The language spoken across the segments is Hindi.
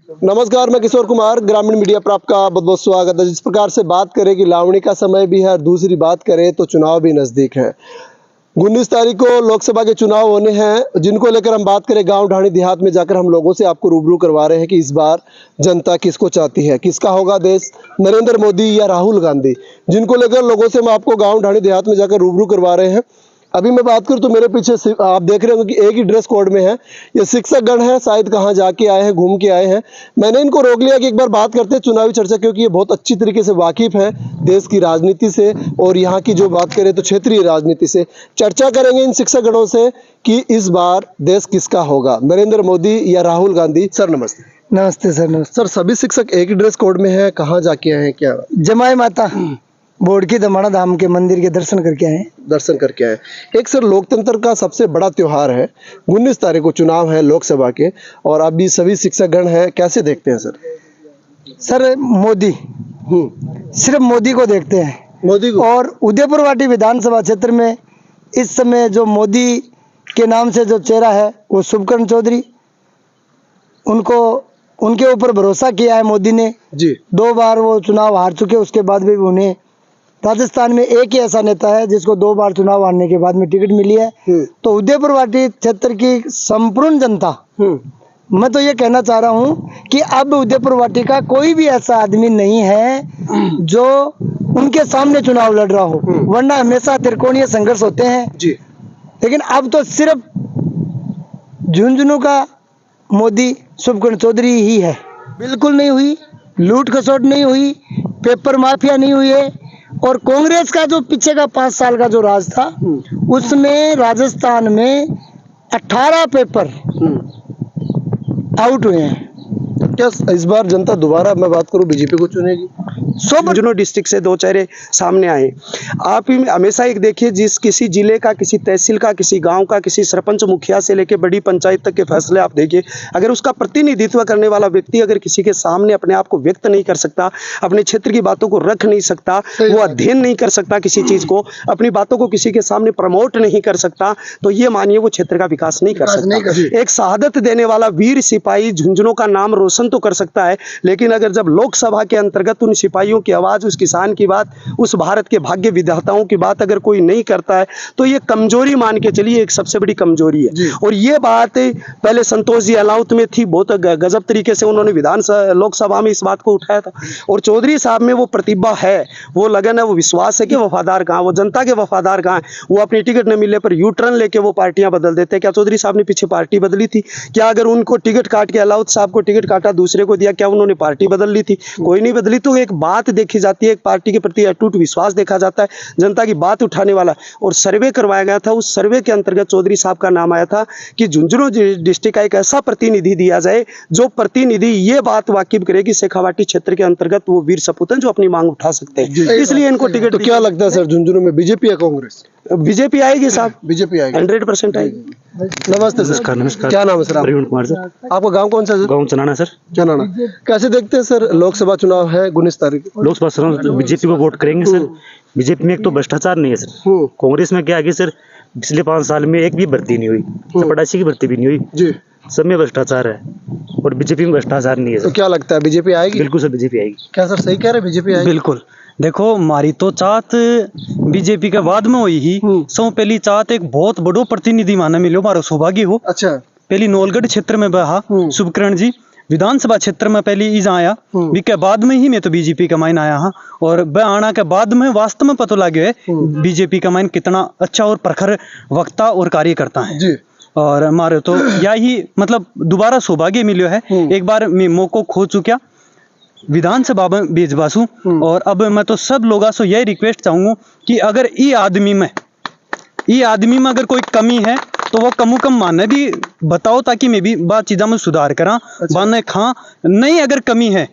नमस्कार, मैं किशोर कुमार, ग्रामीण मीडिया पर आपका बहुत बहुत स्वागत है। जिस प्रकार से बात करें कि लावणी का समय भी है और दूसरी बात करें तो चुनाव भी नज़दीक है। 19 तारीख को लोकसभा के चुनाव होने हैं, जिनको लेकर हम बात करें गांव ढाणी देहात में जाकर हम लोगों से आपको रूबरू करवा रहे हैं कि इस बार जनता किसको चाहती है, किसका होगा देश, नरेंद्र मोदी या राहुल गांधी, जिनको लेकर लोगों से हम आपको गाँव ढाणी देहात में जाकर रूबरू करवा रहे हैं। अभी मैं बात करूं तो मेरे पीछे आप देख रहे होंगे कि एक ही ड्रेस कोड में है, ये शिक्षक गण है, शायद कहाँ जाके आए हैं, घूम के आए हैं। मैंने इनको रोक लिया कि एक बार बात करते हैं चुनावी चर्चा, क्योंकि ये बहुत अच्छी तरीके से वाकिफ है देश की राजनीति से और यहाँ की जो बात करें तो क्षेत्रीय राजनीति से। चर्चा करेंगे इन शिक्षक गणों से कि इस बार देश किसका होगा, नरेंद्र मोदी या राहुल गांधी। सर नमस्ते। नमस्ते सर। नमस्ते सर, सभी शिक्षक एक ही ड्रेस कोड में है, कहाँ जाके आए हैं, क्या जमाई माता बोर्ड की दमाड़ा धाम के मंदिर के दर्शन करके आए। दर्शन करके आए। एक सर, लोकतंत्र का सबसे बड़ा त्योहार है, 19 तारीख को चुनाव है लोकसभा के और अभी सभी शिक्षक गण हैं, कैसे देखते हैं सर? सर मोदी, सिर्फ मोदी को देखते हैं, मोदी को। और उदयपुर वाटी विधानसभा क्षेत्र में इस समय जो मोदी के नाम से जो चेहरा है वो शुभकरण चौधरी, उनको उनके ऊपर भरोसा किया है मोदी ने जी। 2 बार वो चुनाव हार चुके, उसके बाद भी उन्हें राजस्थान में एक ही ऐसा नेता है जिसको 2 बार चुनाव हारने के बाद में टिकट मिली है। तो उदयपुर वाटी क्षेत्र की संपूर्ण जनता, मैं तो ये कहना चाह रहा हूँ कि अब उदयपुर वाटी का कोई भी ऐसा आदमी नहीं है जो उनके सामने चुनाव लड़ रहा हो, वरना हमेशा त्रिकोणीय संघर्ष होते हैं जी। लेकिन अब तो सिर्फ झुंझुनू का मोदी शुभकरण चौधरी ही है। बिल्कुल नहीं हुई, लूट खसोट नहीं हुई, पेपर माफिया नहीं हुई है। और कांग्रेस का जो पीछे का 5 साल का जो राज था, उसमें राजस्थान में 18 पेपर आउट हुए हैं। क्या इस बार जनता दोबारा, मैं बात करूं, बीजेपी को चुनेगी? झुंझुनू डिस्ट्रिक्ट से 2 चेहरे सामने आए। आप ही हमेशा एक देखिए, जिस किसी जिले का, किसी तहसील का, किसी गांव का, किसी सरपंच मुखिया से लेकर बड़ी पंचायत तक के फैसले आप देखिए, अगर उसका प्रतिनिधित्व करने वाला व्यक्ति अगर किसी के सामने अपने आप को व्यक्त नहीं कर सकता, अपने क्षेत्र की बातों को रख नहीं सकता, वो अध्ययन नहीं कर सकता किसी चीज को, अपनी बातों को किसी के सामने प्रमोट नहीं कर सकता, तो ये मानिए वो क्षेत्र का विकास नहीं कर सकता। एक शहादत देने वाला वीर सिपाही झुंझुनू का नाम रोशन तो कर सकता है, लेकिन अगर जब लोकसभा के अंतर्गत उन सिपाहियों की आवाज, उस किसान की बात, उस भारत के भाग्य विधाताओं की बात अगर कोई नहीं करता है, तो ये कमजोरी मान के चलिए, एक सबसे बड़ी कमजोरी है। और ये बात पहले संतोष जी अलाउत में थी, बहुत गजब तरीके से उन्होंने लोकसभा में इस बात को उठाया था। और चौधरी साहब में वो प्रतिभा है, वो लगन है, वो विश्वास है कि वफादार कहाँ, वो जनता के वफादार कहाँ है। वो अपनी टिकट न मिलने पर यू टर्न लेके वो पार्टियां बदल देते हैं। क्या चौधरी साहब ने पीछे पार्टी बदली थी? क्या अगर उनको टिकट काट के, अलाउत साहब को टिकट काटा, दूसरे को दिया, क्या उन्होंने पार्टी बदल ली थी? कोई नहीं बदली। तो एक बात देखी जाती है, एक पार्टी के प्रति अटूट विश्वास देखा जाता है, जनता की बात उठाने वाला। और सर्वे करवाया गया था, उस सर्वे के अंतर्गत चौधरी साहब का नाम आया था कि झुंझुनू डिस्ट्रिक्ट का एक ऐसा प्रतिनिधि दिया जाए जो प्रतिनिधि ये बात वाकिफ करे कि शेखावाटी क्षेत्र के अंतर्गत वो वीर सपूत हैं जो अपनी मांग उठा सकते हैं, इसलिए इनको टिकट। तो क्या लगता है सर, झुंझुनू में बीजेपी या कांग्रेस? बीजेपी आएगी साहब, बीजेपी आएगी, 100% आएगी। नमस्ते सर। नमस्कार। क्या नाम है सर? प्रवीण कुमार सर। आपका गांव कौन सा है? गाँव चनाना सर। चनाना। कैसे देखते हैं सर, लोकसभा चुनाव है 19 तारीख? लोकसभा चुनाव बीजेपी को वोट करेंगे सर। बीजेपी में एक तो भ्रष्टाचार नहीं है सर। कांग्रेस में क्या है कि सर पिछले 5 साल में एक भी भर्ती नहीं हुई, चपरासी की भर्ती भी नहीं हुई जी, सब में भ्रष्टाचार है। और बीजेपी में भ्रष्टाचार नहीं है सर। तो क्या लगता है बीजेपी आएगी? बिल्कुल सर, बीजेपी आएगी। क्या सर सही कह रहे हैं, बीजेपी आएगी? बिल्कुल। देखो, हमारी तो चाहत बीजेपी के बाद में हुई ही। सो पहली चाहत एक बहुत बड़ो प्रतिनिधि माने मिलो, हमारा सौभाग्य हो। अच्छा। पहली नौलगढ़ क्षेत्र में बहा शुभकरण जी, विधानसभा क्षेत्र में पहले इज आया, के बाद में ही मैं तो बीजेपी का माइन आया हाँ। और ब आना के बाद में वास्तव में पता लगे बीजेपी का माइन कितना अच्छा और प्रखर वक्ता और कार्यकर्ता है जी। और हमारे तो यही मतलब दोबारा सौभाग्य मिलो है। एक बार मैं मौको खो चुका विधानसभा में बेच बासू, और अब मैं तो सब लोगों से यही रिक्वेस्ट चाहूंगा कि अगर ये आदमी में अगर कोई कमी है तो वो कम कम माने भी बताओ, ताकि मैं भी बात चीज़ों में सुधार करा। बाने खा नहीं, अगर कमी है,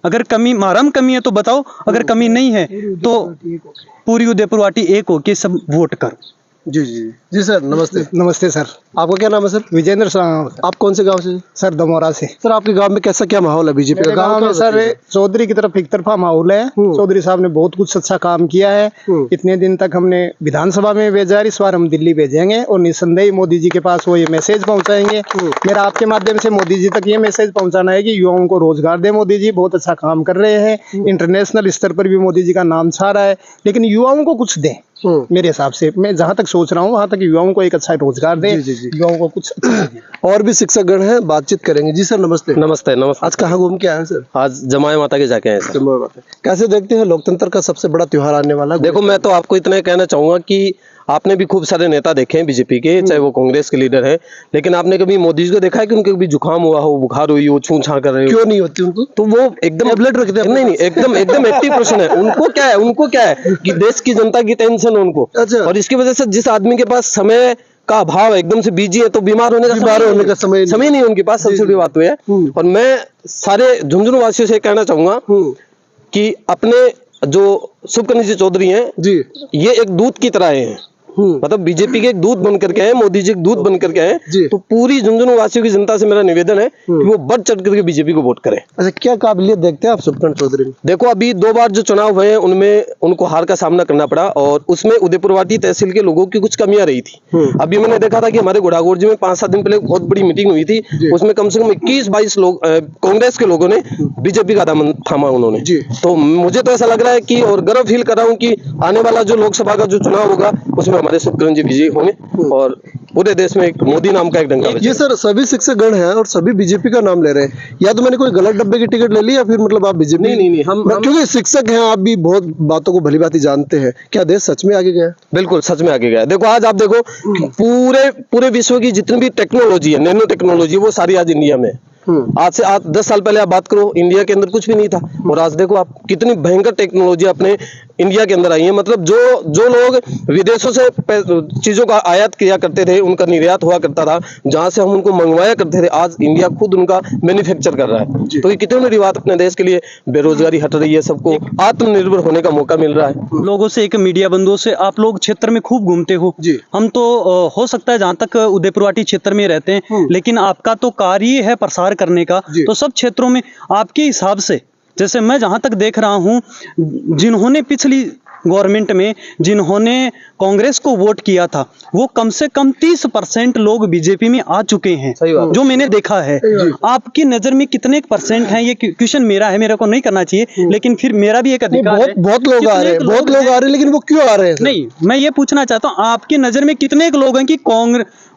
अगर कमी मारा में कमी है तो बताओ, अगर कमी नहीं है तो पूरी उदयपुर वाटी एक हो के सब वोट करो। जी जी जी सर, नमस्ते। नमस्ते सर। आपका क्या नाम है सर? विजेंद्र साहब आप कौन से गांव से? सर, दमोरा से। सर, आपके गांव में कैसा क्या माहौल है बीजेपी का? मेरे गांव में सर चौधरी की तरफ एक तरफा माहौल है। चौधरी साहब ने बहुत कुछ अच्छा काम किया है। इतने दिन तक हमने विधानसभा में भेजा, इस बार हम दिल्ली भेजेंगे और निसंदेह मोदी जी के पास वो ये मैसेज पहुंचाएंगे। मेरा आपके माध्यम से मोदी जी तक ये मैसेज पहुंचाना है कि युवाओं को रोजगार दे। मोदी जी बहुत अच्छा काम कर रहे हैं, इंटरनेशनल स्तर पर भी मोदी जी का नाम छा रहा है, लेकिन युवाओं को कुछ दें। मेरे हिसाब से मैं जहाँ तक सोच रहा हूँ वहाँ तक युवाओं को एक अच्छा रोजगार दे, युवाओं को कुछ अच्छा दे। और भी शिक्षकगण हैं, बातचीत करेंगे। जी सर, नमस्ते। नमस्ते नमस्ते। आज कहाँ घूम के आए हैं सर? आज जमाए माता के जाके आए सर। कैसे देखते हैं लोकतंत्र का सबसे बड़ा त्योहार आने वाला? देखो, मैं तो आपको इतना ही कहना चाहूंगा कि आपने भी खूब सारे नेता देखे हैं बीजेपी के, चाहे वो कांग्रेस के लीडर हैं, लेकिन आपने कभी मोदी जी को देखा है कि उनके कभी जुकाम हुआ हो, बुखार हुई हो, छू छा कर रहे हो? क्यों नहीं होती उनको? तो वो एकदम ब्लड रखते हैं? नहीं, एकदम एकदम एक्टिव पर्सन है। उनको क्या है कि देश की जनता की टेंशन है उनको। अच्छा। और इसकी वजह से जिस आदमी के पास समय का अभाव है, एकदम से बिजी है, तो बीमार होने का समय नहीं उनके पास। सबसे बड़ी बात हुई है। और मैं सारे झुंझुनू वासियों से कहना चाहूंगा कि अपने जो शुभकर्ण जी चौधरी हैं जी, ये एक दूत की तरह आए हैं। मतलब बीजेपी के एक दूत बन करके आए, मोदी जी एक दूत बन करके आए। तो पूरी झुंझुनू वासियों की जनता से मेरा निवेदन है कि वो बढ़ चढ़ करके बीजेपी को वोट करें। अच्छा, क्या काबिलियत देखते हैं आप शुभकर्ण चौधरी में? देखो, अभी 2 बार जो चुनाव हुए हैं उनमें उनको हार का सामना करना पड़ा, और उसमें उदयपुरवाटी तहसील के लोगों की कुछ कमियां रही थी। अभी मैंने देखा था कि हमारे गुड़ागोड़ जी में 5-7 दिन पहले बहुत बड़ी मीटिंग हुई थी, उसमें कम से कम 21-22 लोग कांग्रेस के लोगों ने बीजेपी का दामन थामा उन्होंने। तो मुझे तो ऐसा लग रहा है कि, और गर्व फील कर रहा हूँ कि आने वाला जो लोकसभा का जो चुनाव होगा उसमें हमारे शुभकर्ण जी विजयी होंगे और पूरे देश में एक मोदी नाम का एक डंका बजेगा। ये सर, सभी शिक्षकगण हैं और सभी बीजेपी का नाम ले रहे हैं, या तो मैंने कोई गलत डब्बे की टिकट ले ली या फिर मतलब आप बीजेपी? नहीं, हम क्योंकि शिक्षक हैं, आप भी बहुत बातों को भली भांति जानते हैं। क्या देश सच में आगे गया? बिल्कुल सच में आगे गया। देखो, आज आप देखो पूरे विश्व की जितनी भी टेक्नोलॉजी है, नैनो टेक्नोलॉजी, वो सारी आज इंडिया में है। आज से 10 साल पहले आप बात करो, इंडिया के अंदर कुछ भी नहीं था, और आज देखो आप कितनी भयंकर टेक्नोलॉजी अपने इंडिया के अंदर आई है। मतलब जो लोग विदेशों से चीजों का आयात किया करते थे, उनका निर्यात हुआ करता था, जहां से हम उनको मंगवाया करते थे, आज इंडिया खुद उनका मैन्युफैक्चर कर रहा है। तो ये कितनी बड़ी बात अपने देश के लिए। बेरोजगारी हट रही है, सबको आत्मनिर्भर होने का मौका मिल रहा है। लोगों से, एक मीडिया बंधुओं से, आप लोग क्षेत्र में खूब घूमते हो। हम तो हो सकता है जहाँ तक उदयपुरवाटी क्षेत्र में रहते हैं, लेकिन आपका तो कार्य है प्रसार करने का। तो सब क्षेत्रों में आपके हिसाब से, जैसे मैं जहां तक देख रहा हूं, जिन्होंने पिछली गवर्नमेंट में जिन्होंने कांग्रेस को वोट किया था, वो कम से कम 30% लोग बीजेपी में आ चुके हैं, जो मैंने देखा है। आपकी नजर में कितने परसेंट हैं? ये क्वेश्चन मेरा है, मेरे को नहीं करना चाहिए, लेकिन फिर मेरा भी एक अधिकार है। बहुत लोग आ रहे हैं, बहुत लोग आ रहे हैं, लेकिन वो क्यों आ रहे हैं? नहीं, मैं ये पूछना चाहता हूँ, आपकी नजर में कितने लोग हैं कि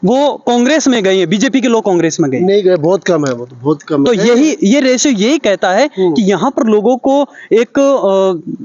वो कांग्रेस में गए हैं, बीजेपी के लोग कांग्रेस में गए? नहीं गए, बहुत कम है, वो तो बहुत कम तो है। ये रेशियो यही कहता है कि यहाँ पर लोगों को एक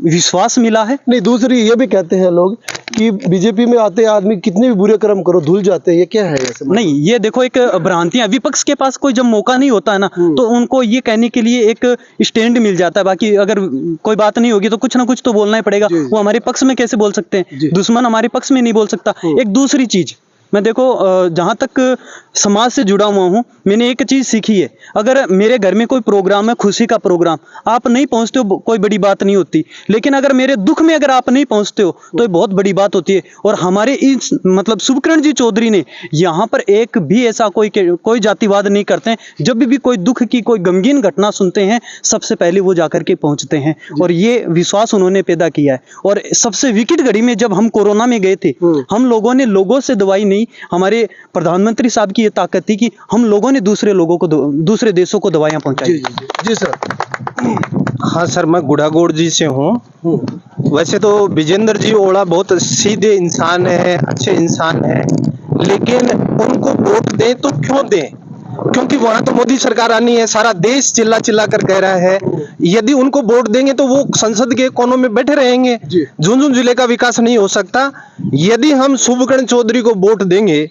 विश्वास मिला है। नहीं, दूसरी ये भी कहते हैं लोग कि बीजेपी में आते आदमी कितने भी बुरे कर्म करो धुल जाते हैं। ये क्या है? नहीं, ये देखो एक भ्रांतियां, विपक्ष के पास कोई जब मौका नहीं होता है ना, तो उनको ये कहने के लिए एक स्टैंड मिल जाता है। बाकी अगर कोई बात नहीं होगी तो कुछ ना कुछ तो बोलना ही पड़ेगा। वो हमारे पक्ष में कैसे बोल सकते हैं? दुश्मन हमारे पक्ष में नहीं बोल सकता। एक दूसरी चीज, मैं देखो जहाँ तक समाज से जुड़ा हुआ हूँ, मैंने एक चीज सीखी है, अगर मेरे घर में कोई प्रोग्राम है, खुशी का प्रोग्राम, आप नहीं पहुँचते हो, कोई बड़ी बात नहीं होती, लेकिन अगर मेरे दुख में अगर आप नहीं पहुँचते हो तो ये बहुत बड़ी बात होती है। और हमारे इस मतलब शुभकर्ण जी चौधरी ने यहाँ पर एक भी ऐसा कोई जातिवाद नहीं करते हैं। जब भी कोई दुख की कोई गमगीन घटना सुनते हैं, सबसे पहले वो जाकर के पहुँचते हैं, और ये विश्वास उन्होंने पैदा किया है। और सबसे विकट घड़ी में जब हम कोरोना में गए थे, हम लोगों ने लोगों से दवाई नहीं, हमारे प्रधानमंत्री साहब की ये ताकत थी कि हम लोगों ने दूसरे लोगों को, दूसरे देशों को दवाइयां पहुंचाई। जी सर। हाँ सर, मैं गुड़ागोड़ जी से हूँ। वैसे तो विजेंद्र जी ओड़ा बहुत सीधे इंसान है, अच्छे इंसान है, लेकिन उनको वोट दें तो क्यों दें? क्योंकि वहां तो मोदी सरकार आनी है, सारा देश चिल्ला चिल्ला कर कह रहा है। यदि उनको वोट देंगे तो वो संसद के कोनों में बैठे रहेंगे, झुंझुनू जिले का विकास नहीं हो सकता। यदि हम शुभकर्ण चौधरी को वोट देंगे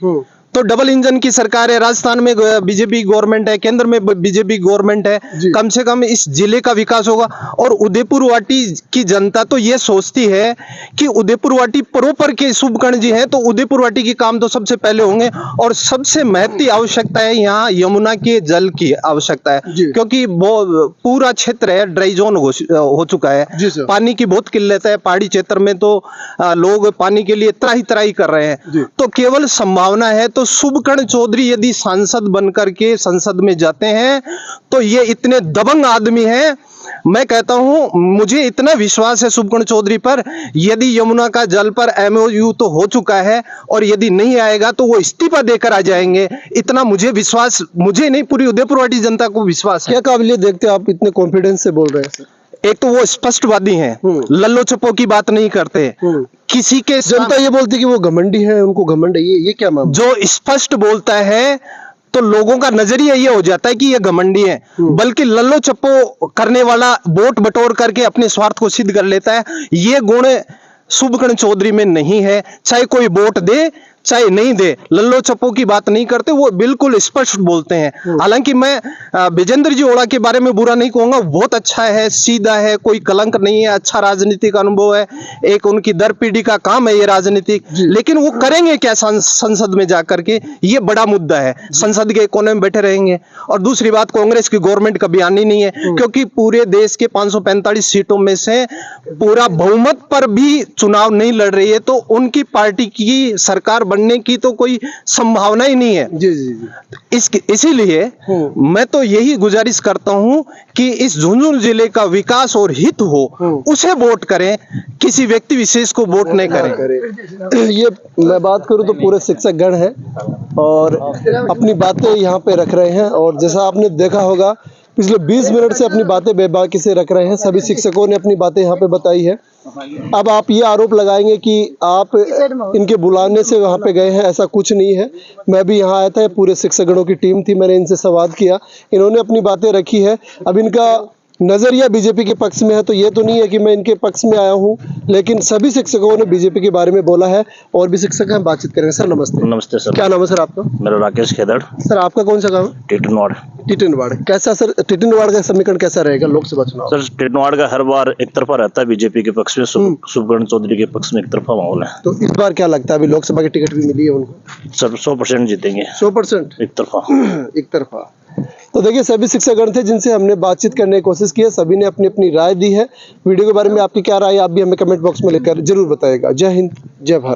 तो डबल इंजन की सरकार है, राजस्थान में बीजेपी गवर्नमेंट है, केंद्र में बीजेपी गवर्नमेंट है, कम से कम इस जिले का विकास होगा। और उदयपुर वाटी की जनता तो ये सोचती है कि उदयपुर वाटी प्रॉपर के शुभकर्ण जी हैं, तो उदयपुर वाटी की काम तो सबसे पहले होंगे। और सबसे महत्वपूर्ण आवश्यकता है यहाँ यमुना के जल की आवश्यकता है, क्योंकि वो पूरा क्षेत्र है ड्राई जोन हो चुका है, पानी की बहुत किल्लत है। पहाड़ी क्षेत्र में तो लोग पानी के लिए त्राही त्राही कर रहे हैं। तो केवल संभावना है, तो शुभकर्ण चौधरी यदि सांसद बनकर के संसद में जाते हैं तो ये इतने दबंग आदमी हैं। मैं कहता हूं, मुझे इतना विश्वास है शुभकर्ण चौधरी पर, यदि यमुना का जल पर MOU तो हो चुका है और यदि नहीं आएगा तो वो इस्तीफा देकर आ जाएंगे। इतना मुझे विश्वास, मुझे नहीं पूरी उदयपुर वाटी जनता को विश्वास है। क्या काबिलियत देखते हैं आप, इतने कॉन्फिडेंस से बोल रहे हैं सर? एक तो वो स्पष्टवादी हैं, लल्लो चप्पो की बात नहीं करते, किसी के जनता ये बोलती है कि वो घमंडी है, उनको घमंड है, ये क्या मामला? जो स्पष्ट बोलता है तो लोगों का नजरिया ये हो जाता है कि ये घमंडी है, बल्कि लल्लो चप्पो करने वाला वोट बटोर करके अपने स्वार्थ को सिद्ध कर लेता है। ये गुण शुभकर्ण चौधरी में नहीं है, चाहे कोई वोट दे चाहे नहीं दे, लल्लो चप्पो की बात नहीं करते, वो बिल्कुल स्पष्ट बोलते हैं। हालांकि मैं विजेंद्र जी ओड़ा के बारे में बुरा नहीं कहूंगा, बहुत अच्छा है, सीधा है, कोई कलंक नहीं है, अच्छा राजनीतिक अनुभव है, एक उनकी दर पीढ़ी का काम है ये राजनीतिक। लेकिन वो करेंगे क्या संसद में जाकर के, ये बड़ा मुद्दा है। संसद के कोने में बैठे रहेंगे। और दूसरी बात, कांग्रेस की गवर्नमेंट कभी आनी नहीं है, क्योंकि पूरे देश के 545 सीटों में से पूरा बहुमत पर भी चुनाव नहीं लड़ रही है, तो उनकी पार्टी की सरकार बनने की तो कोई संभावना ही नहीं है। इसीलिए मैं तो यही गुजारिश करता हूं कि इस झुंझुनू जिले का विकास और हित हो, उसे वोट करें, किसी व्यक्ति विशेष को वोट नहीं करें। ये मैं बात करूं तो पूरे शिक्षक गण हैं और अपनी बातें यहाँ पे रख रहे हैं। और जैसा आपने देखा होगा, पिछले 20 मिनट से अपनी बातें बेबाकी से रख रहे हैं। सभी शिक्षकों ने अपनी बातें यहाँ पे बताई है। अब आप ये आरोप लगाएंगे कि आप इनके बुलाने से वहाँ पे गए हैं, ऐसा कुछ नहीं है। मैं भी यहाँ आया था, पूरे शिक्षकगणों की टीम थी, मैंने इनसे संवाद किया, इन्होंने अपनी बातें रखी है। अब इनका नजरिया बीजेपी के पक्ष में है, तो ये तो नहीं है कि मैं इनके पक्ष में आया हूँ, लेकिन सभी शिक्षकों ने बीजेपी के बारे में बोला है। और भी शिक्षक हैं, बातचीत करेंगे। सर नमस्ते। नमस्ते सर। क्या नाम है सर आपका? मेरा राकेश खेदड़। सर आपका कौन सा गाँव है? टिटनवाड़। टिटनवाड़ कैसा सर, टिटनवाड़ का समीकरण कैसा रहेगा लोकसभा चुनाव? सर टिटनवाड़ का हर बार एक तरफा रहता है, बीजेपी के पक्ष में, शुभकर्ण चौधरी के पक्ष में एक तरफा माहौल है। तो इस बार क्या लगता है, अभी लोकसभा की टिकट भी मिली है उनको? सर 100% जीतेंगे। 100% एक तरफा। एक तरफा। तो देखिए, सभी शिक्षकगण थे जिनसे हमने बातचीत करने की कोशिश की है, सभी ने अपनी अपनी राय दी है। वीडियो के बारे में आपकी क्या राय है, आप भी हमें कमेंट बॉक्स में लिखकर जरूर बताइएगा। जय हिंद, जय भारत।